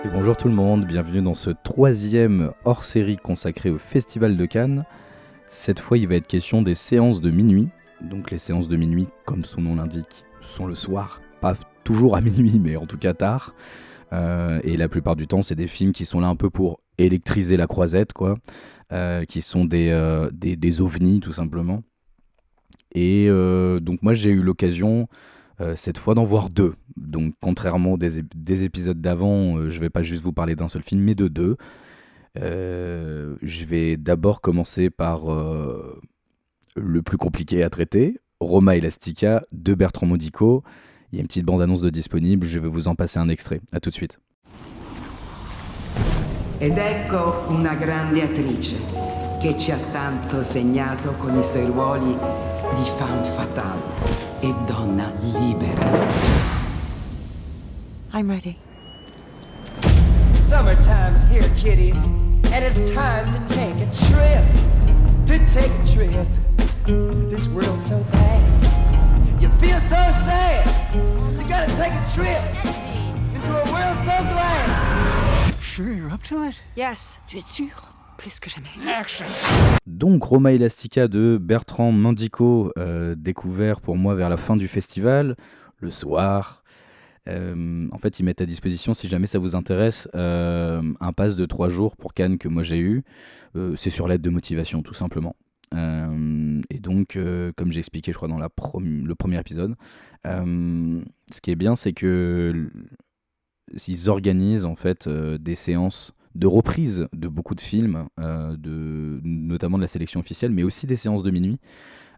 Et bonjour tout le monde, bienvenue dans ce troisième hors-série consacré au Festival de Cannes. Cette fois, il va être question des séances de minuit. Donc les séances de minuit, comme son nom l'indique, sont le soir. Pas toujours à minuit, mais en tout cas tard. Et la plupart du temps, c'est des films qui sont là un peu pour électriser la croisette, quoi. Qui sont des ovnis, tout simplement. Et donc moi, j'ai eu l'occasion cette fois d'en voir deux. Donc contrairement des épisodes d'avant, je vais pas juste vous parler d'un seul film, mais de deux. Je vais d'abord commencer par le plus compliqué à traiter, Roma Elastica de Bertrand Modico. Il y a une petite bande-annonce de disponible, je vais vous en passer un extrait. A tout de suite. Ed ecco una grande attrice che ci ha tanto segnato con i suoi ruoli di femme fatale e donna libera. I'm ready. Summertime's here, kiddies, and it's time to take a trip. To take a trip. This world's so bad. You feel so sad. You gotta take a trip into a world so glad. Sure you're up to it? Yes, tu es sûr? Plus que jamais. Action. Donc Roma Elastica de Bertrand Mandico, découvert pour moi vers la fin du festival, le soir. En fait, ils mettent à disposition, si jamais ça vous intéresse, un pass de 3 jours pour Cannes que moi j'ai eu. C'est sur l'aide de motivation, tout simplement. Et donc, comme j'ai expliqué, je crois, dans le premier épisode, ce qui est bien, c'est que ils organisent en fait des séances de reprise de beaucoup de films, notamment de la sélection officielle, mais aussi des séances de minuit.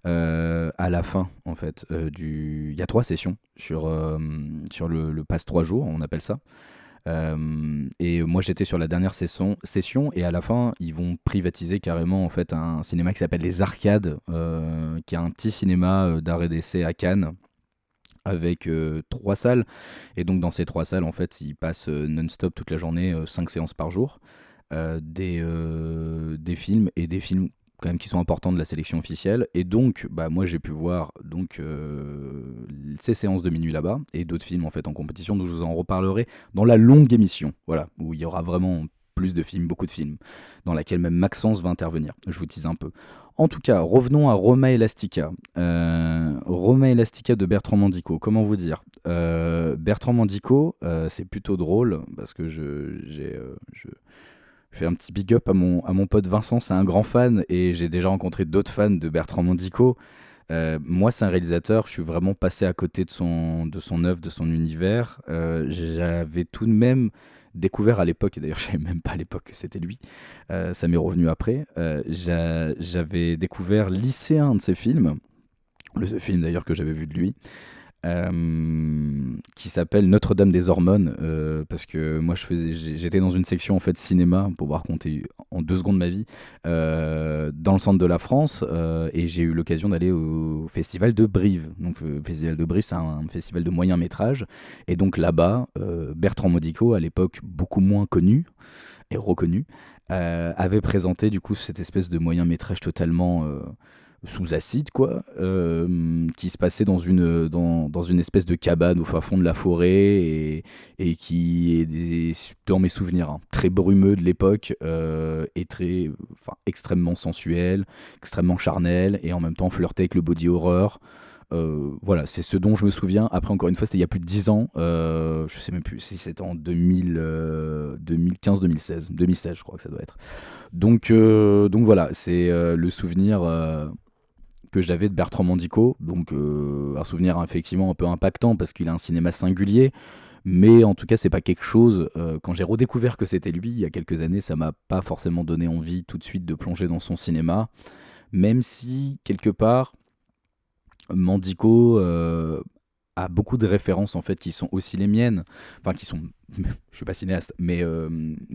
À la fin, en fait, il y a 3 sessions sur le pass 3 jours, on appelle ça. Et moi j'étais sur la dernière session et à la fin ils vont privatiser carrément en fait un cinéma qui s'appelle Les Arcades, qui est un petit cinéma d'art et d'essai à Cannes avec 3 salles. Et donc dans ces 3 salles en fait ils passent non-stop toute la journée, 5 séances par jour, des films et des films quand même qui sont importants de la sélection officielle. Et donc bah moi j'ai pu voir donc ces séances de minuit là-bas et d'autres films en fait en compétition, dont je vous en reparlerai dans la longue émission, voilà, où il y aura vraiment plus de films, beaucoup de films, dans laquelle même Maxence va intervenir. Je vous tease un peu. En tout cas, revenons à Roma Elastica. Roma Elastica de Bertrand Mandico. Comment vous dire, Bertrand Mandico, c'est plutôt drôle parce que je fais un petit big up à mon pote Vincent, c'est un grand fan et j'ai déjà rencontré d'autres fans de Bertrand Mandico. Moi, c'est un réalisateur, je suis vraiment passé à côté de son œuvre, de son univers. J'avais tout de même découvert à l'époque, et d'ailleurs je savais même pas à l'époque que c'était lui, ça m'est revenu après, j'avais découvert Lycéen, de ses films, le seul film d'ailleurs que j'avais vu de lui, qui s'appelle Notre-Dame des Hormones, parce que moi j'étais dans une section en fait cinéma, pour vous raconter en 2 secondes ma vie, dans le centre de la France, et j'ai eu l'occasion d'aller au festival de Brive. Donc le festival de Brive, c'est un festival de moyen métrage, et donc là-bas, Bertrand Modico, à l'époque beaucoup moins connu et reconnu, avait présenté du coup cette espèce de moyen métrage totalement sous acide, quoi, qui se passait dans une espèce de cabane au fin fond de la forêt, et qui est dans mes souvenirs, hein, très brumeux de l'époque, et extrêmement sensuel, extrêmement charnel, et en même temps flirté avec le body horror. Voilà, c'est ce dont je me souviens. Après, encore une fois, c'était il y a plus de 10 ans. Je sais même plus si c'était en 2015, 2016. 2016, je crois que ça doit être. Donc voilà, c'est le souvenir que j'avais de Bertrand Mandico. Donc un souvenir effectivement un peu impactant parce qu'il a un cinéma singulier. Mais en tout cas, c'est pas quelque chose. Quand j'ai redécouvert que c'était lui il y a quelques années, ça m'a pas forcément donné envie tout de suite de plonger dans son cinéma. Même si, quelque part, Mandico a beaucoup de références en fait qui sont aussi les miennes, enfin qui sont, je suis pas cinéaste, mais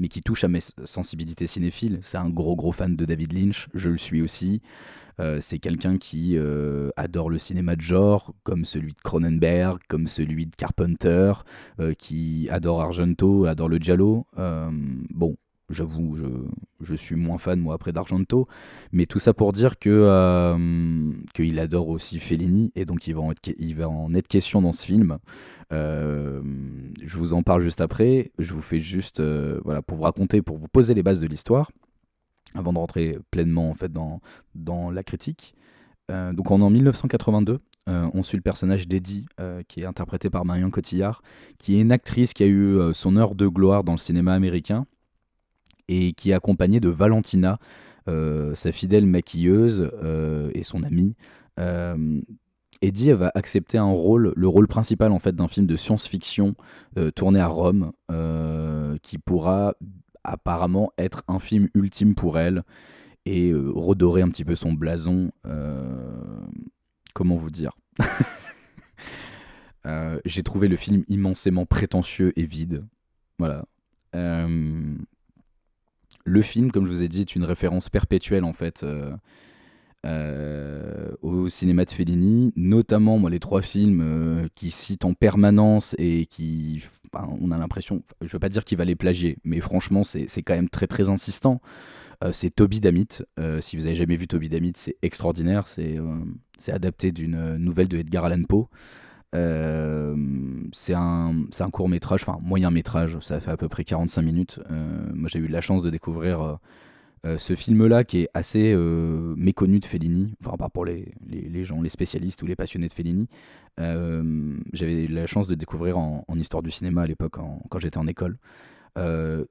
qui touchent à mes sensibilités cinéphiles. C'est un gros fan de David Lynch, je le suis aussi. C'est quelqu'un qui adore le cinéma de genre, comme celui de Cronenberg, comme celui de Carpenter, qui adore Argento, adore le giallo. Bon, J'avoue, je suis moins fan, moi, après d'Argento. Mais tout ça pour dire qu'il adore aussi Fellini. Et donc, il va en être question dans ce film. Euh, je vous en parle juste après. Je vous fais juste, voilà, pour vous raconter, pour vous poser les bases de l'histoire, avant de rentrer pleinement, en fait, dans la critique. Donc, on est en 1982. On suit le personnage d'Eddie, qui est interprété par Marion Cotillard, qui est une actrice qui a eu son heure de gloire dans le cinéma américain et qui est accompagnée de Valentina, sa fidèle maquilleuse et son amie. Euh, Eddie, elle va accepter le rôle principal en fait d'un film de science-fiction tourné à Rome, qui pourra apparemment être un film ultime pour elle et redorer un petit peu son blason. Comment vous dire? J'ai trouvé le film immensément prétentieux et vide. Voilà. Euh, le film, comme je vous ai dit, est une référence perpétuelle en fait au cinéma de Fellini, notamment moi, les trois films qui citent en permanence et qui, enfin, on a l'impression, je veux pas dire qu'il va les plagier, mais franchement c'est quand même très très insistant. C'est Toby Dammit. Si vous avez jamais vu Toby Dammit, c'est extraordinaire. C'est adapté d'une nouvelle de Edgar Allan Poe. C'est un court métrage, enfin moyen métrage, ça fait à peu près 45 minutes. Moi j'ai eu la chance de découvrir ce film-là qui est assez méconnu de Fellini, enfin pas pour les gens, les spécialistes ou les passionnés de Fellini. J'avais la chance de découvrir en histoire du cinéma à l'époque, quand j'étais en école.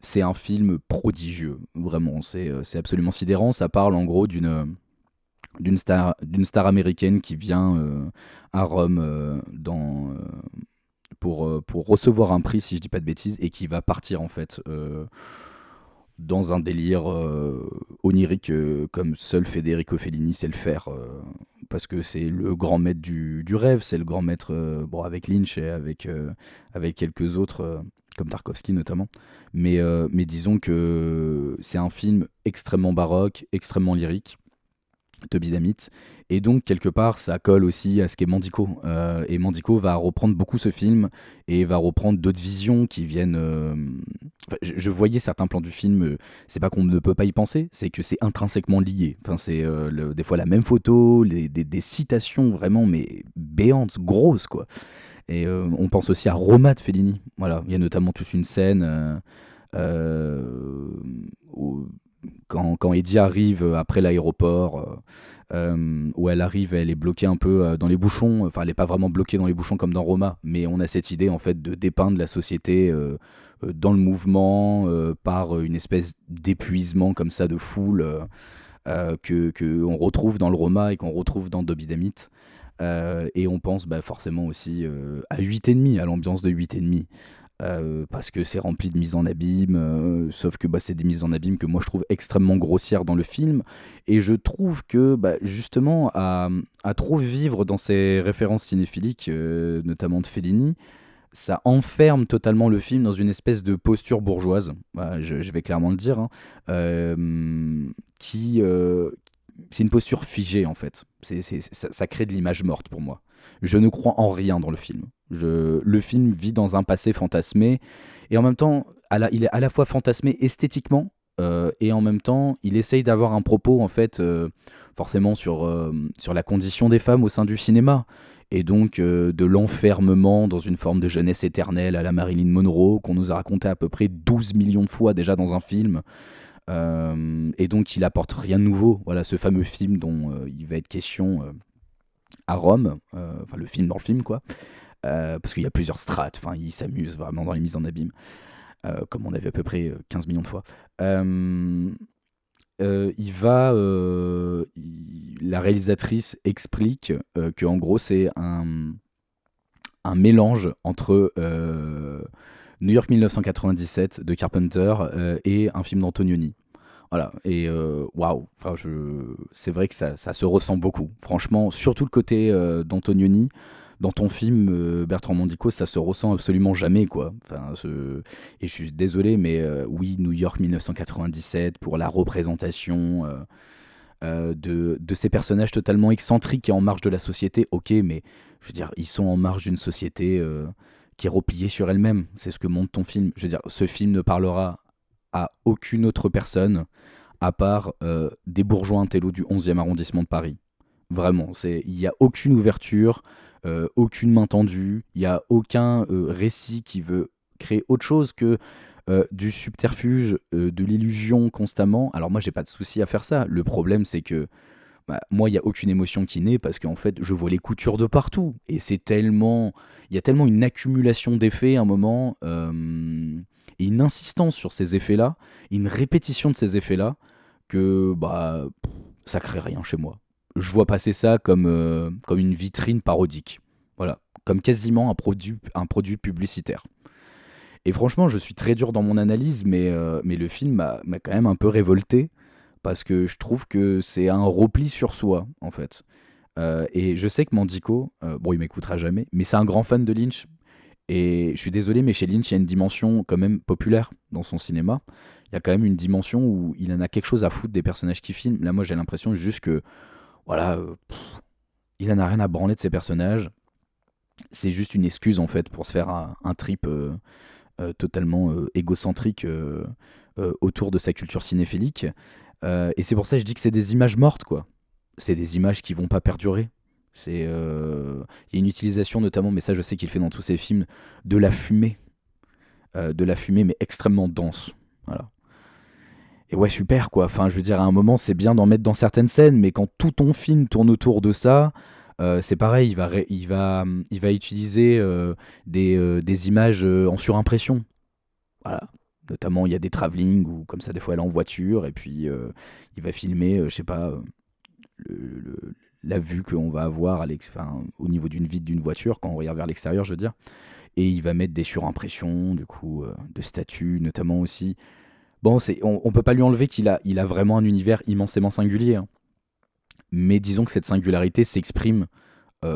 C'est un film prodigieux, vraiment, c'est absolument sidérant. Ça parle en gros d'une star américaine qui vient à Rome pour recevoir un prix, si je dis pas de bêtises, et qui va partir en fait dans un délire onirique, comme seul Federico Fellini sait le faire, parce que c'est le grand maître du rêve, c'est le grand maître, bon, avec Lynch et avec quelques autres, comme Tarkovsky notamment. Mais disons que c'est un film extrêmement baroque, extrêmement lyrique, Toby Dammit. Et donc, quelque part, ça colle aussi à ce qu'est Mandico. Et Mandico va reprendre beaucoup ce film et va reprendre d'autres visions qui viennent. Enfin, je voyais certains plans du film, c'est pas qu'on ne peut pas y penser, c'est que c'est intrinsèquement lié. Enfin, c'est des fois la même photo, des citations vraiment, mais béantes, grosses, quoi. Et on pense aussi à Roma de Fellini. Voilà, il y a notamment toute une scène où quand Eddie arrive après l'aéroport, où elle arrive, elle est bloquée un peu dans les bouchons. Enfin, elle n'est pas vraiment bloquée dans les bouchons comme dans Roma, mais on a cette idée en fait de dépeindre la société dans le mouvement, par une espèce d'épuisement comme ça de foule, que on retrouve dans le Roma et qu'on retrouve dans Toby Dammit. Et on pense forcément aussi à 8,5, à l'ambiance de 8,5. Parce que c'est rempli de mises en abîme, sauf que c'est des mises en abîme que moi je trouve extrêmement grossières dans le film, et je trouve que justement à trop vivre dans ces références cinéphiliques, notamment de Fellini, ça enferme totalement le film dans une espèce de posture bourgeoise, voilà, je vais clairement le dire, hein, qui c'est une posture figée en fait. Ça crée de l'image morte pour moi. Je ne crois en rien dans le film. Le film vit dans un passé fantasmé, et en même temps, il est à la fois fantasmé esthétiquement, et en même temps, il essaye d'avoir un propos en fait, forcément sur la condition des femmes au sein du cinéma, et donc de l'enfermement dans une forme de jeunesse éternelle à la Marilyn Monroe qu'on nous a raconté à peu près 12 millions de fois déjà dans un film. Et donc il apporte rien de nouveau. Voilà, ce fameux film dont il va être question à Rome, enfin le film dans le film quoi, parce qu'il y a plusieurs strates, enfin il s'amuse vraiment dans les mises en abîme, comme on a vu à peu près 15 millions de fois. La réalisatrice explique que en gros c'est un mélange entre New York 1997 de Carpenter et un film d'Antonioni. Voilà, et waouh, enfin, c'est vrai que ça se ressent beaucoup. Franchement, surtout le côté d'Antonioni. Dans ton film, Bertrand Mandico, ça se ressent absolument jamais, quoi. Enfin, et je suis désolé, mais oui, New York 1997, pour la représentation de ces personnages totalement excentriques et en marge de la société, ok, mais je veux dire, ils sont en marge d'une société qui est repliée sur elle-même. C'est ce que montre ton film. Je veux dire, ce film ne parlera à aucune autre personne à part des bourgeois intellos du 11e arrondissement de Paris. Vraiment, il n'y a aucune ouverture, aucune main tendue, il n'y a aucun récit qui veut créer autre chose que du subterfuge, de l'illusion constamment. Alors moi, j'ai pas de souci à faire ça. Le problème, c'est que bah, moi, il n'y a aucune émotion qui naît parce qu'en fait, je vois les coutures de partout. Et il y a tellement une accumulation d'effets à un moment, et une insistance sur ces effets-là, une répétition de ces effets-là, que bah, ça crée rien chez moi. Je vois passer ça comme une vitrine parodique. Voilà, comme quasiment un produit publicitaire. Et franchement, je suis très dur dans mon analyse, mais le film m'a quand même un peu révolté parce que je trouve que c'est un repli sur soi, en fait. Et je sais que Mandico, bon, il m'écoutera jamais, mais c'est un grand fan de Lynch. Et je suis désolé, mais chez Lynch, il y a une dimension quand même populaire dans son cinéma. Il y a quand même une dimension où il en a quelque chose à foutre des personnages qu'il filme. Là, moi, j'ai l'impression juste que, voilà, il en a rien à branler de ses personnages. C'est juste une excuse, en fait, pour se faire un trip totalement égocentrique autour de sa culture cinéphilique. Et c'est pour ça que je dis que c'est des images mortes, quoi. C'est des images qui vont pas perdurer. Il y a une utilisation notamment, mais ça je sais qu'il fait dans tous ses films, de la fumée mais extrêmement dense. Voilà. Et ouais, super quoi. Enfin, je veux dire, à un moment, c'est bien d'en mettre dans certaines scènes, mais quand tout ton film tourne autour de ça, c'est pareil. Il va utiliser des images en surimpression. Voilà. Notamment, il y a des travelling ou comme ça, des fois, elle est en voiture et puis il va filmer, je sais pas, le- le- la vue qu'on va avoir enfin, au niveau d'une vitre d'une voiture quand on regarde vers l'extérieur, je veux dire. Et il va mettre des surimpressions, du coup, de statues, notamment aussi. Bon, on peut pas lui enlever qu'il a vraiment un univers immensément singulier, hein. Mais disons que cette singularité s'exprime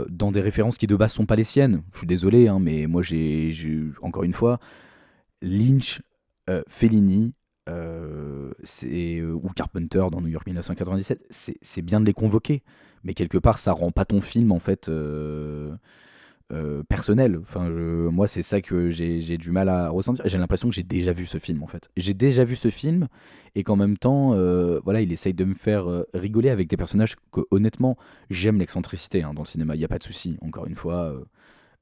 dans des références qui de base sont pas les siennes. Je suis désolé, hein, mais moi, encore une fois, Lynch, Fellini, ou Carpenter dans New York 1997, c'est bien de les convoquer, mais quelque part ça rend pas ton film en fait personnel. Enfin, moi c'est ça que j'ai du mal à ressentir. J'ai l'impression que j'ai déjà vu ce film en fait. J'ai déjà vu ce film et qu'en même temps, voilà, il essaye de me faire rigoler avec des personnages que honnêtement j'aime l'excentricité hein, dans le cinéma. Il y a pas de souci. Encore une fois.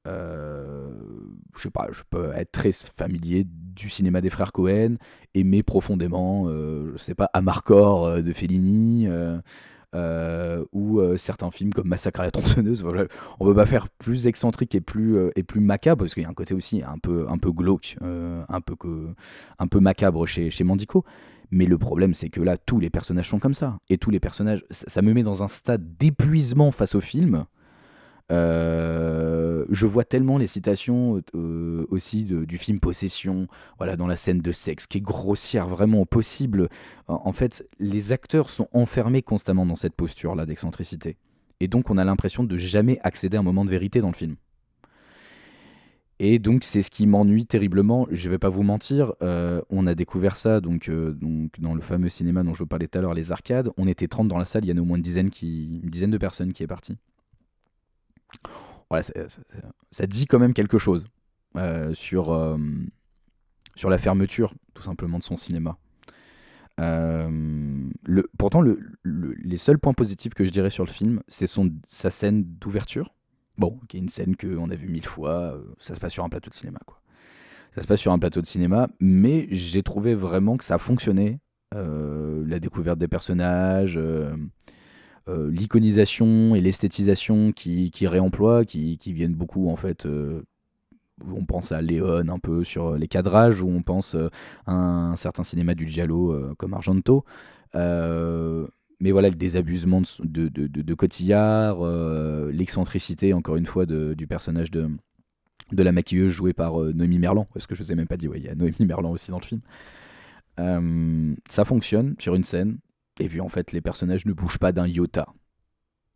Je sais pas, je peux être très familier du cinéma des frères Cohen, aimer profondément, je sais pas, Amarcord de Fellini, ou certains films comme Massacre à la tronçonneuse. Voilà. On peut pas faire plus excentrique et plus macabre, parce qu'il y a un côté aussi un peu glauque, un peu macabre chez Mandico. Mais le problème, c'est que là, tous les personnages sont comme ça. Et tous les personnages, ça me met dans un stade d'épuisement face au film. Je vois tellement les citations aussi du film Possession, voilà, dans la scène de sexe, qui est grossière vraiment au possible. En fait, les acteurs sont enfermés constamment dans cette posture-là d'excentricité. Et donc, on a l'impression de jamais accéder à un moment de vérité dans le film. Et donc, c'est ce qui m'ennuie terriblement. Je vais pas vous mentir, on a découvert ça donc dans le fameux cinéma dont je vous parlais tout à l'heure, les arcades. On était 30 dans la salle, il y en a au moins une dizaine de personnes qui est partie. Voilà, ça dit quand même quelque chose sur la fermeture, tout simplement, de son cinéma. Pourtant, les seuls points positifs que je dirais sur le film, c'est sa scène d'ouverture. Bon, qui est une scène qu'on a vue 1000 fois, ça se passe sur un plateau de cinéma, quoi. Ça se passe sur un plateau de cinéma, mais j'ai trouvé vraiment que ça fonctionnait. La découverte des personnages, l'iconisation et l'esthétisation qui réemploient, qui viennent beaucoup en fait. On pense à Léon un peu sur les cadrages, ou on pense à un certain cinéma du Giallo comme Argento. Mais voilà, le désabusement de Cotillard, l'excentricité encore une fois du personnage de la maquilleuse jouée par Noémie Merlan, parce que je vous ai même pas dit, ouais, il y a Noémie Merlan aussi dans le film. Ça fonctionne sur une scène, et puis en fait les personnages ne bougent pas d'un iota.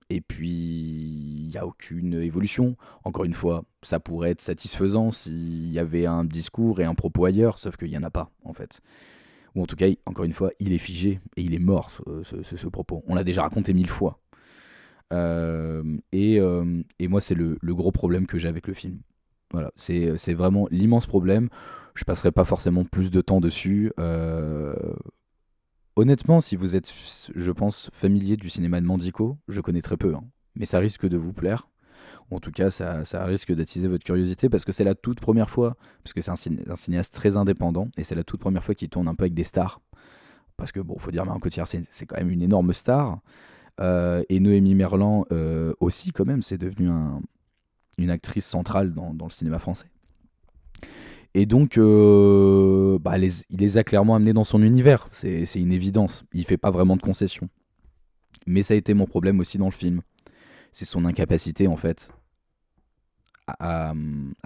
Et puis il n'y a aucune évolution. Encore une fois, ça pourrait être satisfaisant s'il y avait un discours et un propos ailleurs, sauf qu'il n'y en a pas en fait. Ou en tout cas, encore une fois, il est figé et il est mort ce propos. On l'a déjà raconté 1000 fois. Et moi c'est le gros problème que j'ai avec le film. Voilà, c'est vraiment l'immense problème. Je passerai pas forcément plus de temps dessus. Honnêtement, si vous êtes, je pense, familier du cinéma de Mandico, je connais très peu, hein, mais ça risque de vous plaire. Ou en tout cas, ça risque d'attiser votre curiosité parce que c'est la toute première fois, parce que c'est un cinéaste très indépendant, et c'est la toute première fois qu'il tourne un peu avec des stars. Parce que, bon, faut dire, Marion Cotillard, c'est quand même une énorme star. Et Noémie Merlan aussi, quand même, c'est devenu une actrice centrale dans le cinéma français. Et donc, il les a clairement amenés dans son univers. C'est une évidence. Il fait pas vraiment de concessions. Mais ça a été mon problème aussi dans le film. C'est son incapacité, en fait, à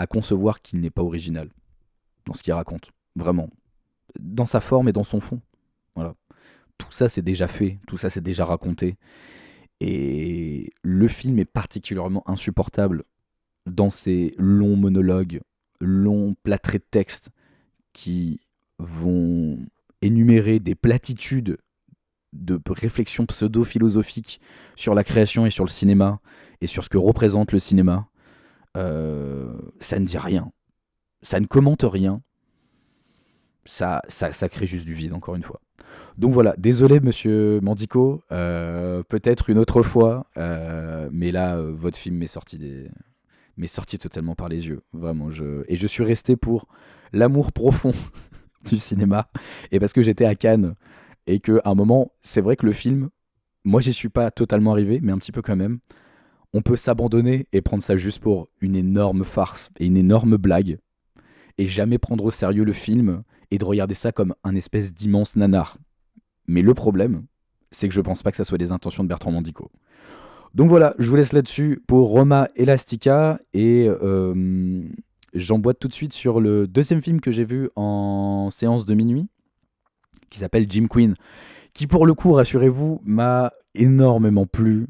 concevoir qu'il n'est pas original dans ce qu'il raconte. Vraiment. Dans sa forme et dans son fond. Voilà. Tout ça, c'est déjà fait. Tout ça, c'est déjà raconté. Et le film est particulièrement insupportable dans ses longs monologues, longs plâtrés de texte qui vont énumérer des platitudes de réflexions pseudo-philosophiques sur la création et sur le cinéma et sur ce que représente le cinéma. Ça ne dit rien. Ça ne commente rien. Ça crée juste du vide, encore une fois. Donc voilà, désolé monsieur Mandico, peut-être une autre fois, mais là, votre film m'est sorti totalement par les yeux, vraiment. Et je suis resté pour l'amour profond du cinéma, et parce que j'étais à Cannes, et qu'à un moment, c'est vrai que le film, moi j'y suis pas totalement arrivé, mais un petit peu quand même, on peut s'abandonner et prendre ça juste pour une énorme farce et une énorme blague, et jamais prendre au sérieux le film, et de regarder ça comme un espèce d'immense nanar. Mais le problème, c'est que je pense pas que ça soit des intentions de Bertrand Mandico. Donc voilà, je vous laisse là-dessus pour Roma Elastica, et j'emboîte tout de suite sur le deuxième film que j'ai vu en séance de minuit, qui s'appelle Jim Queen, qui pour le coup, rassurez-vous, m'a énormément plu,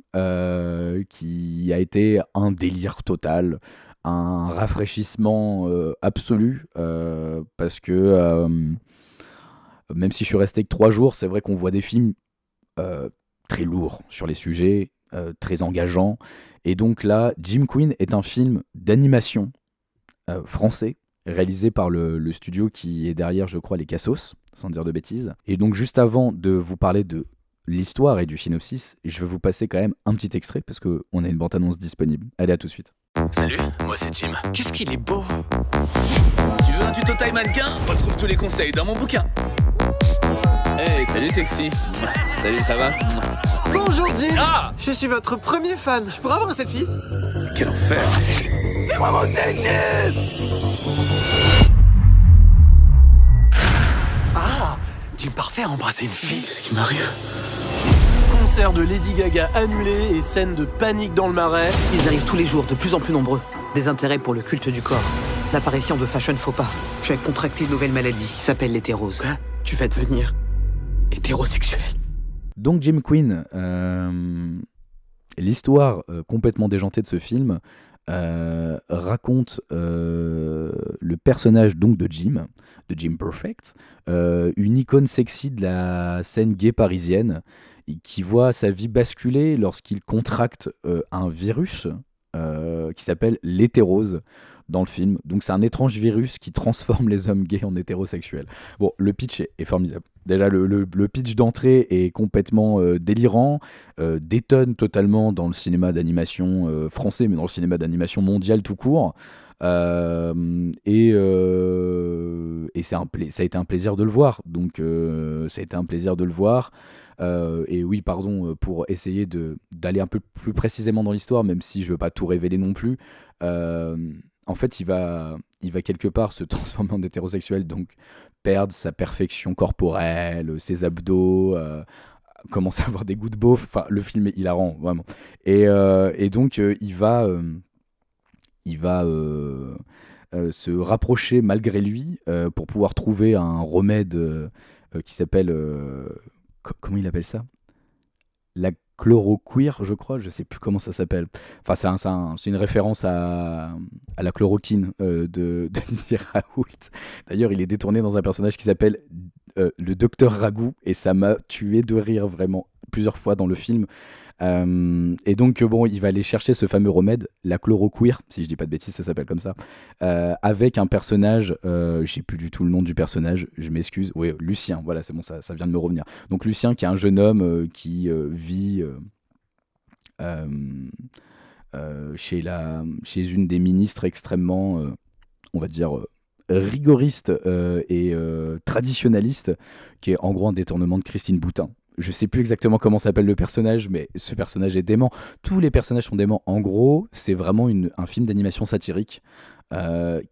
qui a été un délire total, un rafraîchissement absolu, parce que même si je suis resté que 3 jours, c'est vrai qu'on voit des films très lourds sur les sujets, très engageants, et donc là, Jim Queen est un film d'animation français, réalisé par le studio qui est derrière, je crois, les Cassos, sans dire de bêtises. Et donc juste avant de vous parler de l'histoire et du synopsis, je vais vous passer quand même un petit extrait, parce qu'on a une bande-annonce disponible. Allez, à tout de suite. Salut, moi c'est Jim. Qu'est-ce qu'il est beau! Tu veux un tuto taille mannequin? Retrouve tous les conseils dans mon bouquin. Hey, salut sexy. Salut, ça va? Bonjour Jim. Ah! Je suis votre premier fan. Je pourrais avoir un selfie? Quel enfer! Fais-moi monter, Jim! Ah, Jim parfait à embrasser une fille. Qu'est-ce qui m'arrive? Concert de Lady Gaga annulé et scène de panique dans le Marais. Ils arrivent tous les jours, de plus en plus nombreux. Des intérêts pour le culte du corps. L'apparition de fashion faux pas. Je vais contracter une nouvelle maladie qui s'appelle l'hétérose. Tu vas devenir hétérosexuel. Donc Jim Queen, l'histoire complètement déjantée de ce film raconte le personnage donc de Jim Perfect, une icône sexy de la scène gay parisienne, qui voit sa vie basculer lorsqu'il contracte un virus qui s'appelle l'hétérose dans le film. Donc c'est un étrange virus qui transforme les hommes gays en hétérosexuels. Bon, le pitch est formidable. Déjà, le pitch d'entrée est complètement délirant, détonne totalement dans le cinéma d'animation français, mais dans le cinéma d'animation mondial tout court. Et ça a été un plaisir de le voir. Donc ça a été un plaisir de le voir. Et oui, pardon, pour essayer d'aller un peu plus précisément dans l'histoire, même si je veux pas tout révéler non plus. En fait, il va quelque part se transformer en hétérosexuel, donc perdre sa perfection corporelle, ses abdos, commencer à avoir des goûts de beauf. Enfin, le film est hilarant, vraiment. Et donc, il va se rapprocher malgré lui pour pouvoir trouver un remède qui s'appelle... comment il appelle ça? La chloroquine, je crois, je sais plus comment ça s'appelle. Enfin, c'est une référence à la chloroquine de Didier Raoult. D'ailleurs, il est détourné dans un personnage qui s'appelle le docteur Ragout, et ça m'a tué de rire vraiment plusieurs fois dans le film. Et donc, bon, il va aller chercher ce fameux remède, la chloroquir, si je dis pas de bêtises, ça s'appelle comme ça, avec un personnage, je sais plus du tout le nom du personnage, je m'excuse, oui, Lucien, voilà, c'est bon, ça vient de me revenir. Donc Lucien, qui est un jeune homme qui vit euh, chez une des ministres extrêmement, on va dire, rigoriste et traditionnaliste, qui est en gros un détournement de Christine Boutin. Je sais plus exactement comment s'appelle le personnage, mais ce personnage est dément. Tous les personnages sont déments. En gros, c'est vraiment un film d'animation satirique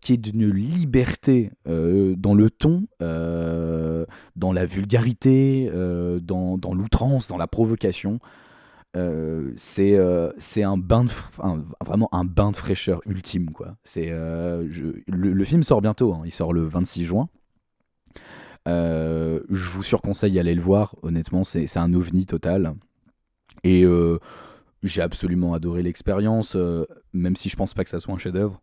qui est d'une liberté dans le ton, dans la vulgarité, dans l'outrance, dans la provocation. C'est un bain vraiment un bain de fraîcheur ultime, quoi. Le film sort bientôt, hein. Il sort le 26 juin. Je vous surconseille d'aller le voir, honnêtement, c'est un ovni total. Et j'ai absolument adoré l'expérience, même si je pense pas que ça soit un chef-d'œuvre.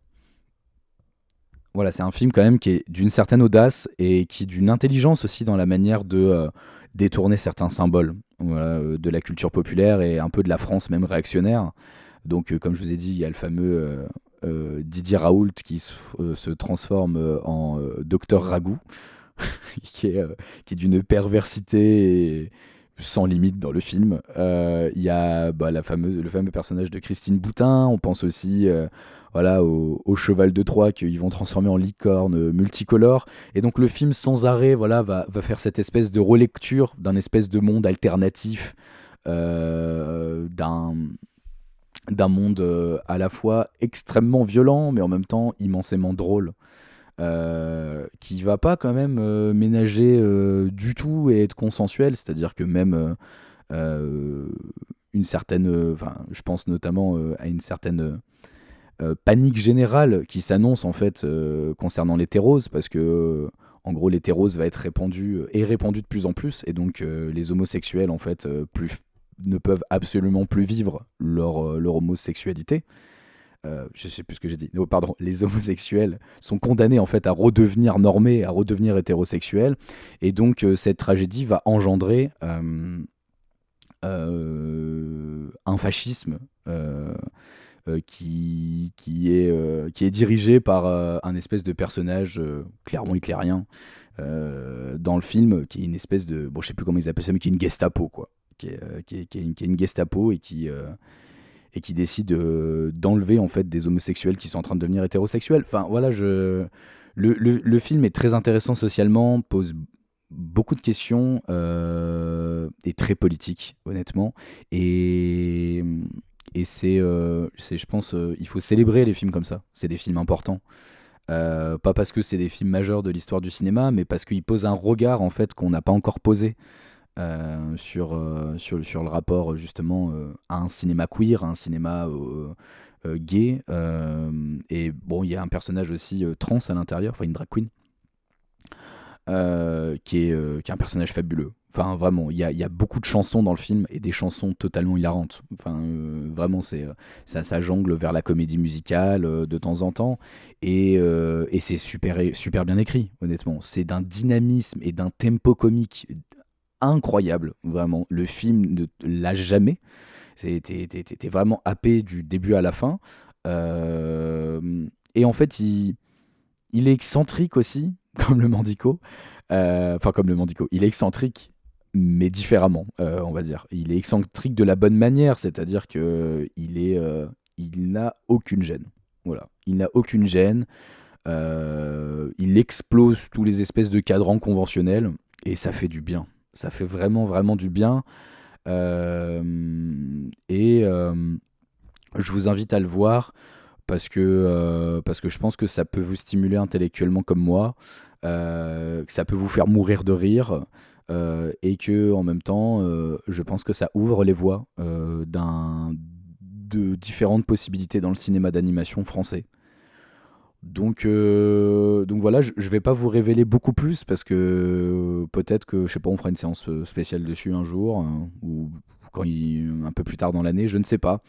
Voilà, c'est un film quand même qui est d'une certaine audace et qui d'une intelligence aussi dans la manière de détourner certains symboles, voilà, de la culture populaire et un peu de la France même réactionnaire. Donc, comme je vous ai dit, il y a le fameux Didier Raoult qui se transforme en Docteur Ragout, qui est d'une perversité sans limite dans le film. Il y a le fameux personnage de Christine Boutin. On pense aussi voilà, au cheval de Troie qu'ils vont transformer en licorne multicolore. Et donc le film sans arrêt voilà, va faire cette espèce de relecture d'un espèce de monde alternatif, d'un monde à la fois extrêmement violent mais en même temps immensément drôle. Qui va pas quand même ménager du tout et être consensuel, c'est-à-dire que même une certaine, je pense notamment à une certaine panique générale qui s'annonce en fait concernant l'hétérose, parce que en gros l'hétérose va être répandue de plus en plus, et donc les homosexuels en fait ne peuvent absolument plus vivre leur homosexualité. Je sais plus ce que j'ai dit. Oh, pardon, les homosexuels sont condamnés en fait à redevenir normés, à redevenir hétérosexuels, et donc cette tragédie va engendrer un fascisme qui est dirigé par un espèce de personnage clairement hitlérien dans le film, qui est une espèce de, bon, je sais plus comment ils appellent ça, mais qui est une Gestapo, quoi, qui est une Gestapo et qui décide d'enlever en fait des homosexuels qui sont en train de devenir hétérosexuels. Enfin voilà, le film est très intéressant socialement, pose beaucoup de questions, est très politique honnêtement, et je pense il faut célébrer les films comme ça. C'est des films importants. Pas parce que c'est des films majeurs de l'histoire du cinéma, mais parce qu'ils posent un regard en fait qu'on n'a pas encore posé sur le rapport justement à un cinéma queer, à un cinéma gay. Et bon, il y a un personnage aussi trans à l'intérieur, enfin une drag queen, qui est un personnage fabuleux. Enfin, vraiment, il y a beaucoup de chansons dans le film et des chansons totalement hilarantes. Enfin, vraiment, ça jongle vers la comédie musicale de temps en temps, et c'est super bien écrit, honnêtement. C'est d'un dynamisme et d'un tempo comique incroyable, vraiment. Le film ne lâche jamais. T'es vraiment happé du début à la fin. Et en fait, il est excentrique aussi, comme le Mandico. Enfin, comme le Mandico. Il est excentrique, mais différemment, on va dire. Il est excentrique de la bonne manière, c'est-à-dire que il n'a aucune gêne. Voilà. Il n'a aucune gêne. Il explose tous les espèces de cadrans conventionnels, et ça fait du bien. Ça fait vraiment, vraiment du bien. Je vous invite à le voir parce que je pense que ça peut vous stimuler intellectuellement comme moi, que ça peut vous faire mourir de rire, et que en même temps, je pense que ça ouvre les voies de différentes possibilités dans le cinéma d'animation français. Donc voilà, je vais pas vous révéler beaucoup plus parce que peut-être que, je sais pas, on fera une séance spéciale dessus un jour, ou un peu plus tard dans l'année, je ne sais pas.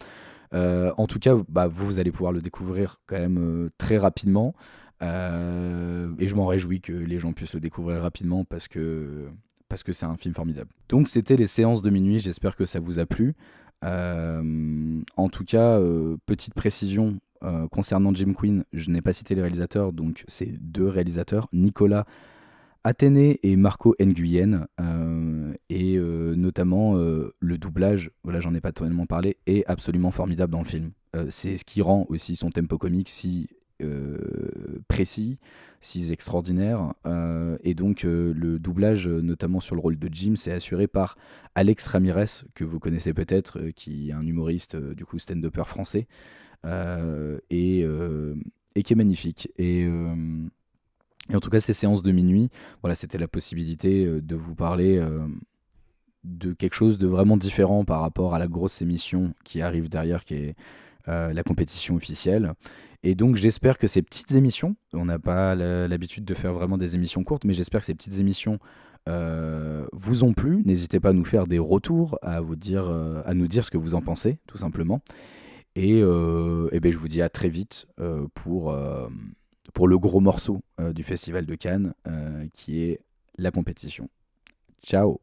En tout cas, vous allez pouvoir le découvrir quand même très rapidement, et je m'en réjouis que les gens puissent le découvrir rapidement parce que c'est un film formidable. Donc c'était les séances de minuit, j'espère que ça vous a plu. En tout cas, petite précision concernant Jim Quinn, je n'ai pas cité les réalisateurs, donc c'est 2 réalisateurs, Nicolas Athénée et Marco Nguyen, et notamment le doublage, voilà, j'en ai pas totalement parlé, est absolument formidable dans le film. C'est ce qui rend aussi son tempo comique si précis, si extraordinaire, et donc le doublage, notamment sur le rôle de Jim, c'est assuré par Alex Ramirez, que vous connaissez peut-être, qui est un humoriste, du coup stand-upper français, et qui est magnifique. Et en tout cas, ces séances de minuit, voilà, c'était la possibilité de vous parler de quelque chose de vraiment différent par rapport à la grosse émission qui arrive derrière, qui est la compétition officielle. Et donc, j'espère que ces petites émissions, on n'a pas l'habitude de faire vraiment des émissions courtes, mais j'espère que ces petites émissions vous ont plu. N'hésitez pas à nous faire des retours, à nous dire ce que vous en pensez, tout simplement. Et ben, je vous dis à très vite pour le gros morceau du Festival de Cannes, qui est la compétition. Ciao!